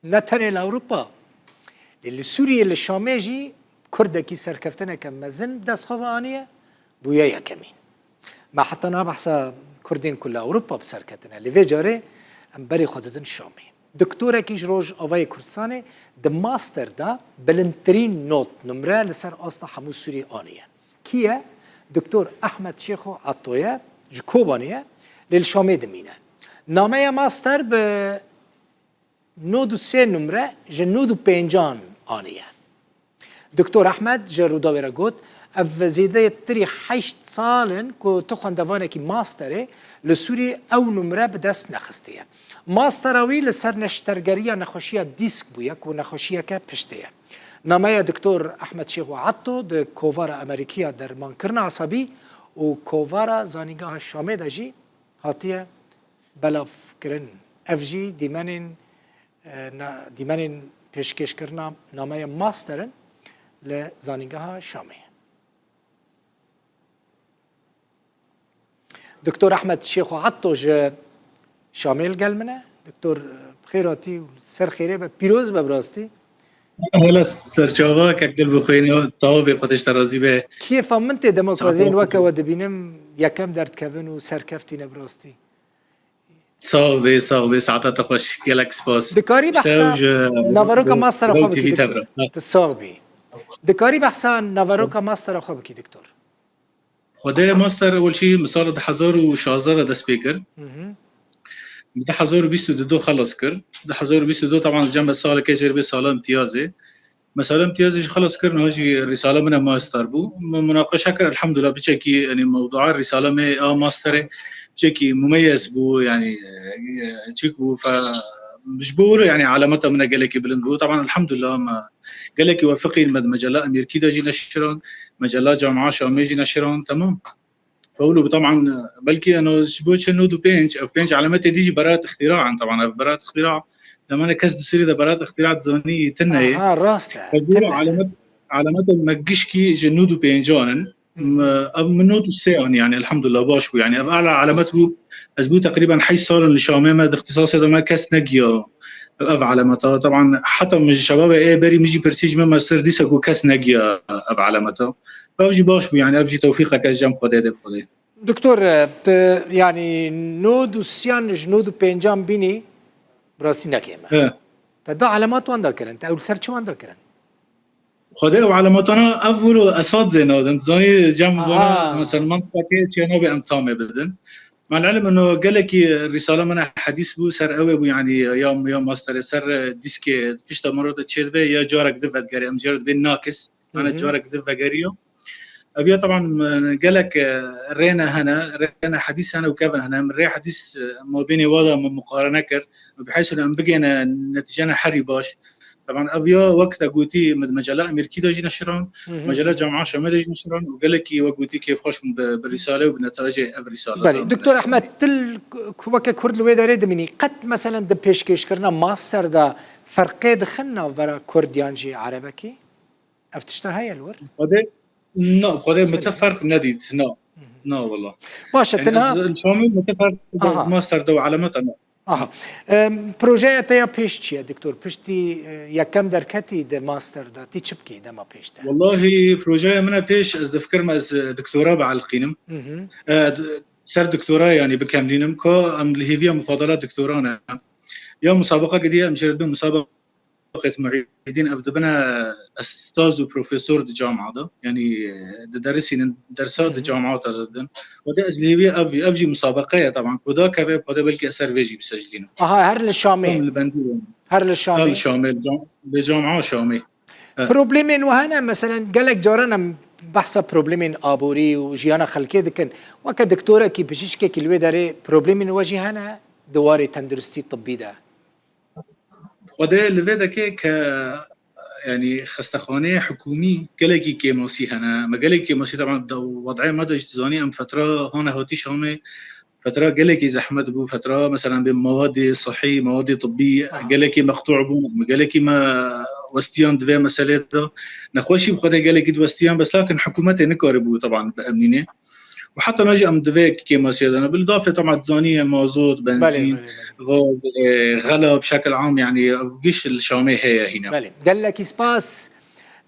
نتنه لأوروبا اللي سوريا اللي الشاميجي كردكي سركفتنا كمزن دست خوانية بويا يكمين ما حتى نبحث كردين كل أوروبا بسركتنا اللي في جاري أمبري خدتن شامي دكتورة كيش روج أوي كردستاني ده ماستر ده بلنترين نوت نمرة لسر أصلا حمو سوري آنية كيه دكتور أحمد شيخو عطوية جكوبانية للشامي دمينة نامه ماستر ب نودو سه نمره جنودو پنجان آنیه دکتر احمد جروداوی را گوت اف زیده تری 8 سالن که تو خواندوانه که ماستره لسوری او نمره به دست نخستیه ماستراوی لسر نشترگریه نخوشیه دیسک بویه که نخوشیه که پشتیه نامه دکتر احمد شیخو عطو ده کووار امریکیه در منکرن عصبی و کووار زانیگاه شامه ده جی هاتیه بلاف کرن اف جی دیمن پیشکش کردن نامه ماسترن لزانیگاه شامی. دکتر احمد شیخو عطو ج شامل گلمنه دکتر بخیراتی و سر خیره به پیروز ببراستی. هلا سرچاوا کل بخوینی و تاو خودش ترازی به. کیف منت دموکرازین وکه و دبینم یکم درد کفن و سرکفتی نبراستی. صاحبي ساعتها خوش جالكس باس دكاري بحسن نافاروكا ماستر أخو بكي دكتور تصاحبي دكاري بحسن نافاروكا ماستر أخو بكي دكتور خده ماستر أول شيء مثال ده 1016 ده سبيكر ده 1022 خلص كر ده 1022 طبعا جنب السالة كيجر بسالة امتيازي مثلا امتيازي خلص كرنا هاجي الرسالة من ماستر بو مناقشة كر الحمد لله بشكي يعني موضوع الرسالة ما ماستر بشكي مميز بو يعني تشيكو ف مش بقول يعني علامتها من قال لك بلندو طبعا الحمد لله ما قال لك وفقي مجلات امريكيه جي نشرون مجلات جامعه شامي جي نشرون تمام فقولوا طبعا بلكي انه شبوش نودو بينج او بينج علامتها ديجي براءة اختراع طبعا براءة اختراع لما انا كسد سوري ده براءة اختراع زوني تنه راسته علامات المجشكي جنودو بينجانن من نوت السيان يعني الحمد لله باشكو يعني اعلى علامته ازبو تقريبا حي صار الشامه ده اختصاص ده ما كاس نجيا اب علامته طبعا حتى من الشباب ايه بري مجي برسيج ما صير دي سكو كاس نجيا اب علامته فاجي باشكو يعني افجي توفيقك جام خدي ده خدي دكتور يعني نود السيان جنود بينجام بيني براسي نكيما تدا علامات وان ذكرن او سيرش وان ذكرن خدي وعلاماتنا أول أساتذة نادن زاني جام زانا مثلا منطقة كنا بأمتامة بدن مع العلم إنه قال لك الرسالة من حديث بو سر قوي بو يعني يوم ماستر سر ديسك كشتا مرات تشير به يا جارك دفت جري أم جارد بين ناقص أنا جارك دفت جريو أبيا طبعا قال لك رينا حديث أنا وكيفن هنا من ري حديث ما بيني وضع من مقارنة كر بحيث إنه بقينا نتيجنا حري باش طبعا ابيا وقتها قوتي مجله امريكيه داجي نشرون مجله جامعه شامل داجي نشرون وقال لك وقوتي كيف خوش بالرساله وبنتائج الرساله بله دكتور احمد تل وك كرد لو داري مني قد مثلا د پیشکش کرنا ماستر دا فرق دخلنا برا كرديانجي عربكي افتشتا هاي الور قد متفرق نديد لا والله باشه يعني تنها الشامل متفرق ماستر دو علامتنا پروژه تیا پیش چیه دکتور پشتی یکم درکتی د ماستر دا تی چبکی دما پیش ده والله پروژه من پیش از دفکرم از دکتوراه بعلقینم سر دكتوراه يعني بكاملينم كو ام اللي هي فيها مفاضلات دكتوراه يا مسابقه قديه مشرد مسابقه معيدين افدبنا استاذ وبروفيسور دي جامعه ده يعني درسين درسات دي جامعات ده وده اللي هي افجي مسابقه طبعا وده كبه وده بلكي سيرفيجي بسجلينه هر الشامي هر الشامي الشامل بجامعه شامي بروبلمين وهنا مثلا قالك جارنا بحث بروبلمين آبوري وجيانا خلقية دكن وكا دكتورة كي بشيشكي كي الوي داري بروبلمين واجهانا دواري تندرستي طبي ده وده اللي ده كيك يعني خستخانه حكومي قالكي كيموسي هنا ما قالك كيموسي طبعا وضعيه مدى اجتزاني ام فتره هنا هوتي شامي فتره قالكي زحمه بو فتره مثلا بمواد صحيه مواد طبيه قالكي مقطوع بو قالكي ما وستيان دفي مساله نخوشي بخدا قالكي وستيان بس لكن حكومتي نكاربو طبعا بامنينه وحتى نجي ام دفيك كيما سيدنا، بالاضافه طبعا زانيه مازوت بله بنزين بله غاز غلا بشكل عام، يعني فيش الشامي هي هنا بله. قال لك سباس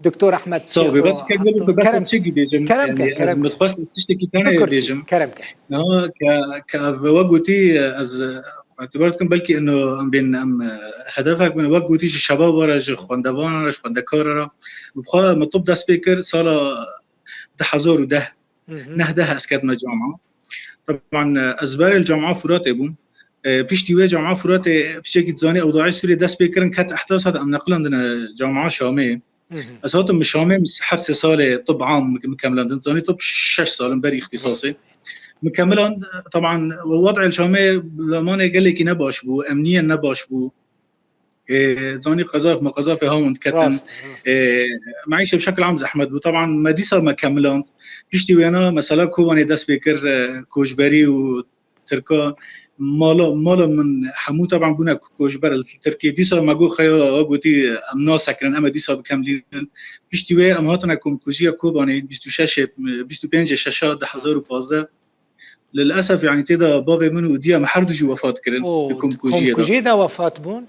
دكتور احمد صافي. بس شيخو كقول حطوا بس كرمك تشيكي بيجم كرمك يعني كرمك متخصص تشتكي ثاني شكرتي بيجم كرمك. كوجوتي از اعتبرتكم بلكي انه ام بين ام هدفك من وجوتي الشباب ورا خواندوان رش خواندكارا بخا مطب ده سبيكر صار ده حزور وده نهده اسكت جامعه. طبعا اسبار الجامعه فراتبو بيشتي وي جامعه فراتي بشكل زاني اوضاع سوريا ده سبيكر كانت احداث هذا ام نقلا عندنا جامعه شاميه اساتم مش شامي حرس صالة طب عام مكملا زاني طب 6 سال بري اختصاصي مكملا. طبعا وضع الشامي بامانه قال لك نباش بو امنيا نباش بو زاني قذاف ما قذاف هون كتن راست معيشه بشكل عام زحمت. وطبعا مديسه ما كملان بيشتي ويانا مثلا كوباني داس بيكر كوجبري وتركا مالا من حمو طبعا بونا كوجبر التركي ديسا ما جو خيا وقتي امنا سكرن اما ديسا بكملين بيشتي ويا امهاتنا كوجيا كوباني بيشتو شاشه بيشتو بينج شاشات ده 1015 للاسف يعني تيدا بافي منو ديا ما حردش وفات كرن او كوجيا ده كومكوجي دا وفات بون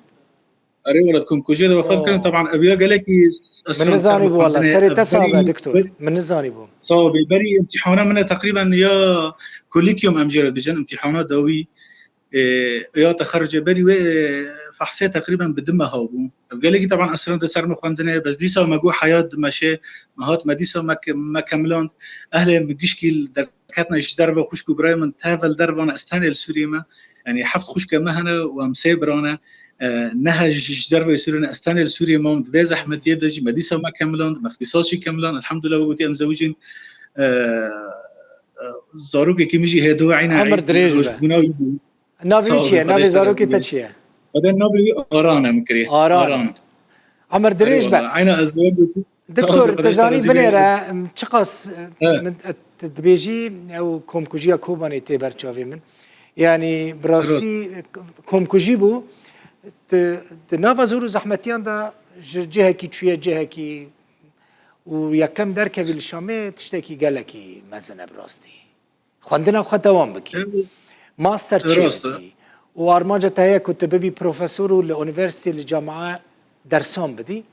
اري ولد كوجيا ده وفات كرن. طبعا ابيا قال لك من اسران سر نزاني بو والله مخاندنه سري تصعب يا بري دكتور من نزاني بو صوبي بري امتحانا منه تقريبا يا كوليكيوم امجرد بجن امتحانات دوي يا تخرج بري فحصيه تقريبا بدمها هاوبو قال لي طبعا اسران ده سر مخاندنه بس ديسا ما جو حياه ماشي مهات ما ديسا ما كملان اهل مجشكي دركاتنا ايش دربه خوشكو براي من تافل دربنا استاني السوريما يعني حفظ خوشكا مهنه ومسيبرانا نهج دربه سورينا استاني السوري ما متفاز احمد يدج ما ديسا ما كملان ما اختصاصي كملان الحمد لله وقتي مزوجين زاروك كي ميجي هدو عينا عمر عيد دريجبه روجبونا نافي تشيا نافي زاروكي تشيا هذا النبي ارانا مكري آران اران عمر اري دريجبه والله عينا ازواج دكتور قديش تزاني ترجمه بنيرة تشقص من تدبيجي او كومكوجيا كوباني تيبر تشافي من يعني براستي كومكوجي بو نافا زورو زحمتيان دا جهه كي تشويه جهه كي ويكم دركه بالشامي تشتكي قالكي مثلا براستي خواندنا خو دوام بكي ماستر تشي بكي وارمانجا تاهي كنت ببي بروفيسور لونيفرسيتي الجامعه درسان بدي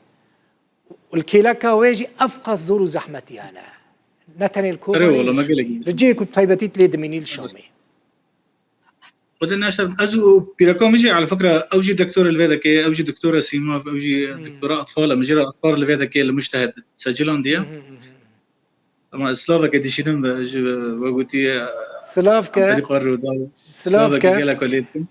والكيلاكا ويجي افقص زورو زحمتي انا نتني الكوباني والله ما قالك رجي كنت طيبتي تليد مني الشامي قد نشر ازو بيراكوميجي على فكره اوجي دكتور الفيداكي اوجي دكتوره سيماف اوجي دكتوراه اطفال مجرى اطفال الفيداكي المجتهد سجلان دي طبعا سلافا كديشينم وقتي سلافكا عن طريق الرودال سلافكا قالك وليدكم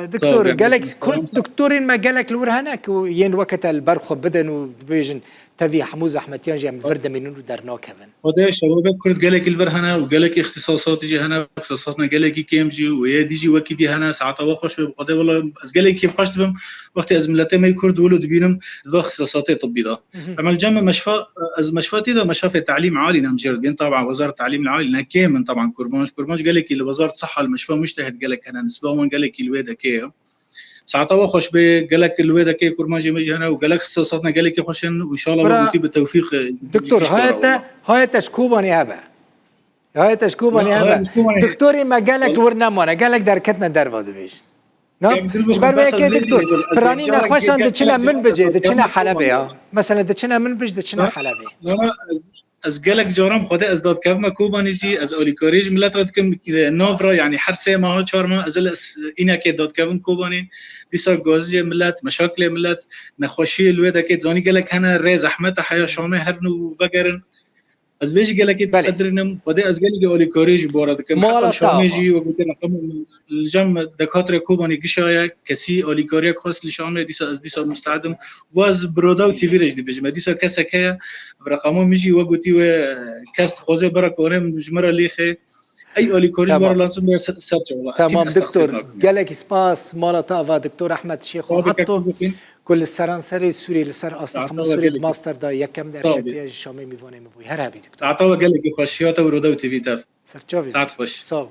دكتور قالك كل دكتورين ما قالك الور هناك ين وقت البرخو بدن وبيجن تبي حموز احمد يانجي من فرده منو درنا كفن وده شباب كل قالك الفر هنا وقالك اختصاصات يجي هنا اختصاصاتنا قالك كيم جي ويا دي جي وكيدي هنا ساعات وخش بقضي والله از قالك كيف خشت بهم وقت ازملتي ما يكرد ولد بينهم ذو اختصاصاتي طبي ده اما الجامعه مشفى از مشفاتي ده مشفى تعليم عالي نمجرد بين طبعا وزاره التعليم العالي لنا كيمن طبعا كرماش قالك اللي وزاره الصحه المشفى مجتهد قالك هنا نسبه من قالك الويدا كي ساعتها خوش به قالك الويدا كي كرماجي مجي هنا وقالك اختصاصاتنا قالك يخشن وان شاء الله وقتي بالتوفيق دكتور هاي تشكوبني هبه هاي تشكوبني هبه دكتوري ما قالك ورنامونا قالك دركتنا دربه دبيش نعم جبر وياك دكتور براني نخوشان دچنا من بجي دچنا حلبه مثلا دچنا من بج دچنا حلبه از قالك جورم خدا از داد كم كوبانيجي از اوليكوريج ملت رد كم نوفرا يعني حرسه ما ها چارما از اینا که داد كم كوباني ديسا غوزي ملت مشاكل ملت نخوشي الودا كي زاني قالك هنا ريز احمد حيا شامه هرنو وغيرن از بيش قالك قدرنم خدا از قالك اوليكوريج بورد كم حتى شاميجي وقلت لكم الجم دكاتره كوباني قشايا كسي اوليكوريا خاص لشامه ديسا از ديسا مستعدم واز بروداو تي في رج دي بجما ديسا كسكه رقمو ميجي وقتي وكاست خوزه بركونه مجمره ليخه اي اوليكوريج بور لازم سيرش والله تمام دكتور قالك سباس مالطافا دكتور احمد شيخ وحطه كل السرانسري السوري لسر اصلا حمو سوري ماستر دا يكم دركتي شامي ميفوني مبوي هرابي دكتور عطاوه قالك خشياته وروداو تي في تاف سرچاوي ساعت خوش صافي